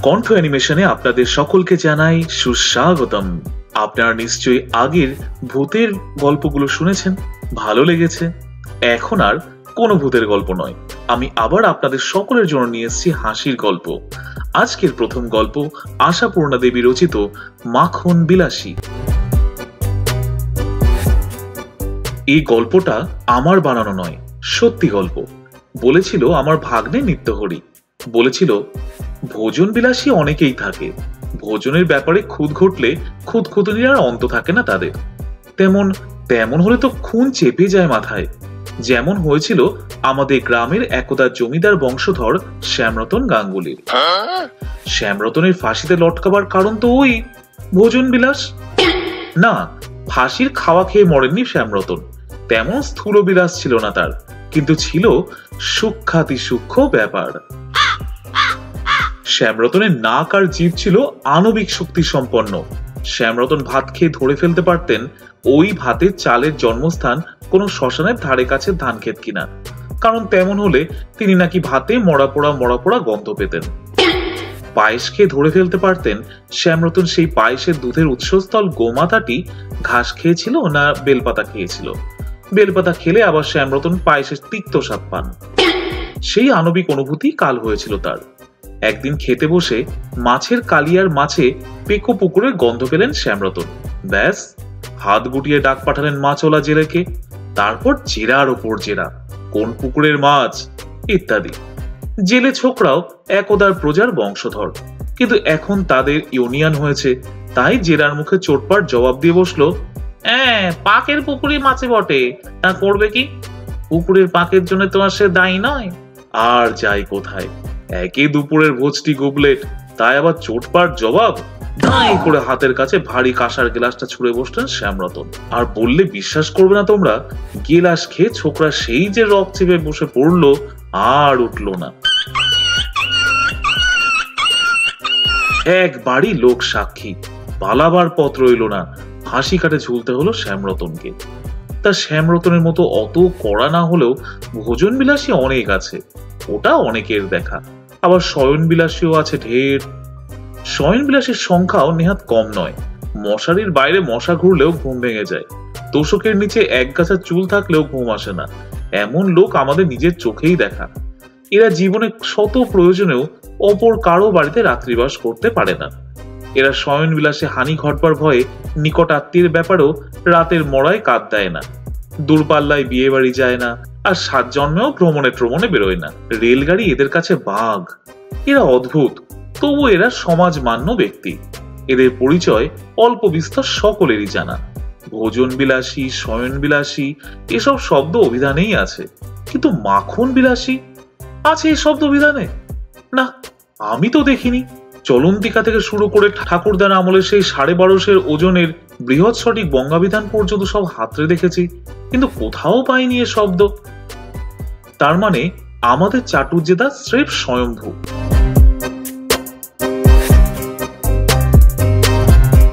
কণ্ঠ অ্যানিমেশনে আপনাদের সকলকে জানাই সুস্বাগতম। আপনারা নিশ্চয়ই আগের ভূতের গল্পগুলো শুনেছেন, ভালো লেগেছে। এখন আর কোনো ভূতের গল্প নয়, আমি আবার আপনাদের সকলের জন্য নিয়ে এসেছি হাসির গল্প। আজকের প্রথম গল্প আশাপূর্ণা দেবী রচিত মাখন বিলাসী। এই গল্পটা আমার বানানো নয়, সত্যি গল্প। বলেছিল আমার ভাগ্নে নিত্যহরি। বলেছিল ভোজন বিলাসী অনেকেই থাকে, ভোজনের ব্যাপারে খুঁত ঘটলে খুঁতখুঁতুনির আর অন্ত থাকে না তাদের। তেমন হলে তো খুন চেপে যায় মাথায়। যেমন হয়েছিল আমাদের গ্রামের একদা জমিদার বংশধর শ্যামরতন গাঙ্গুলির। শ্যামরতনের ফাঁসিতে লটকাবার কারণ তো ওই ভোজন বিলাস। না, ফাঁসির খাওয়া খেয়ে মরেননি শ্যামরতন, তেমন স্থূল বিলাস ছিল না তার, কিন্তু ছিল সূক্ষ্মাতি সূক্ষ্ম ব্যাপার। শ্যামরতনের নাক আর জিভ ছিল আণবিক শক্তি সম্পন্ন। শ্যামরতন ভাত খেয়ে ধরে ফেলতে পারতেন ওই ভাতের চালের জন্মস্থান কোনো শ্মশানের ধারে কাছে ধান ক্ষেত কিনা, কারণ তেমন হলে তিনি নাকি ভাতে মরা পোড়া গন্ধ পেতেন। পায়েস খেয়ে ধরে ফেলতে পারতেন শ্যামরতন সেই পায়েসের দুধের উৎসস্থল গোমাতাটি ঘাস খেয়েছিল না বেলপাতা খেয়েছিল। বেলপাতা খেলে আবার শ্যামরতন পায়েসের তিক্ত স্বাদ পান। সেই আণবিক অনুভূতি কাল হয়েছিল তার। একদিন খেতে বসে মাছের কালিয়ার মাছে পেকো পুকুরের গন্ধ পেলেন শ্যামরতন। ব্যাস, হাত গুটিয়ে ডাক পাঠালেন মাছওয়ালা জেলেকে। তারপর জেরার ওপর জেরা, কোন পুকুরের মাছ ইত্যাদি। জেলে ছোকরাও একদার প্রজার বংশধর, কিন্তু এখন তাদের ইউনিয়ন হয়েছে, তাই জেরার মুখে চোটপাট জবাব দিয়ে বসলো, পাকের পুকুরে মাছে বটে, তা করবে কি? পুকুরের পাকের জন্য তো আর সে দায়ী নয়। আর যাই কোথায়, একে দুপুরের ভোজটি গুবলেট, তাই আবার চোটপাট জবাব। দাঁড়িয়ে করে হাতের কাছে ভারী কাঁসার গ্লাসটা ছুঁড়ে বসলেন শ্যামরতন। আর বললে বিশ্বাস করবে না তোমরা, গেলাস খেয়ে ছোকরা সেই যে রক চেপে বসে পড়লো, আর উঠল না। একবারই লোক সাক্ষী, পালাবার পথ রইল না, ফাঁসি কাটে ঝুলতে হলো শ্যামরতনকে। তা শ্যামরতনের মতো অত কড়া না হলেও ভোজন বিলাসী অনেক আছে, ওটা অনেকের দেখা। আবার শয়ন বিলাসীও আছে ঢের। শয়ন বিলাসীর সংখ্যাও নেহাত কম নয়। মশারির বাইরে মশা ঘুরলেও ঘুম ভেঙে যায়, তোষকের নিচে এক গাছা চুল থাকলেও ঘুম আসে না, এমন লোক আমাদের নিজের চোখেই দেখা। এরা জীবনে শত প্রয়োজনেও অপর কারো বাড়িতে রাত্রিবাস করতে পারে না। এরা শয়ন বিলাসে হানি ঘটবার ভয়ে নিকট আত্মীয়ের ব্যাপারেও রাতের মড়ায় কাঁদ দেয় না, দূরপাল্লায় বিয়ে বাড়ি যায় না, আর সাত জন্মেও ভ্রমণে বেরোয় না। রেলগাড়ি এদের কাছে বাঘ। এরা অদ্ভুত, তবু এরা সমাজ মান্য ব্যক্তি। এদের পরিচয় অল্প বিস্তর সকলেরই জানা। ভোজন বিলাসী, শয়ন বিলাসী এসব শব্দ অভিধানেই আছে, কিন্তু মাখন বিলাসী আছে এই শব্দ অভিধানে? না, আমি তো দেখিনি। চলন্তিকা থেকে শুরু করে ঠাকুরদার আমলের সেই 1250 ওজনের বৃহৎ সঠিক বঙ্গাভিধান পর্যন্ত সব হাতড়ে দেখেছি, কিন্তু কোথাও পাইনি এ শব্দ। তার মানে আমাদের চাটুজ্জেদা স্রেফ স্বয়ম্ভু।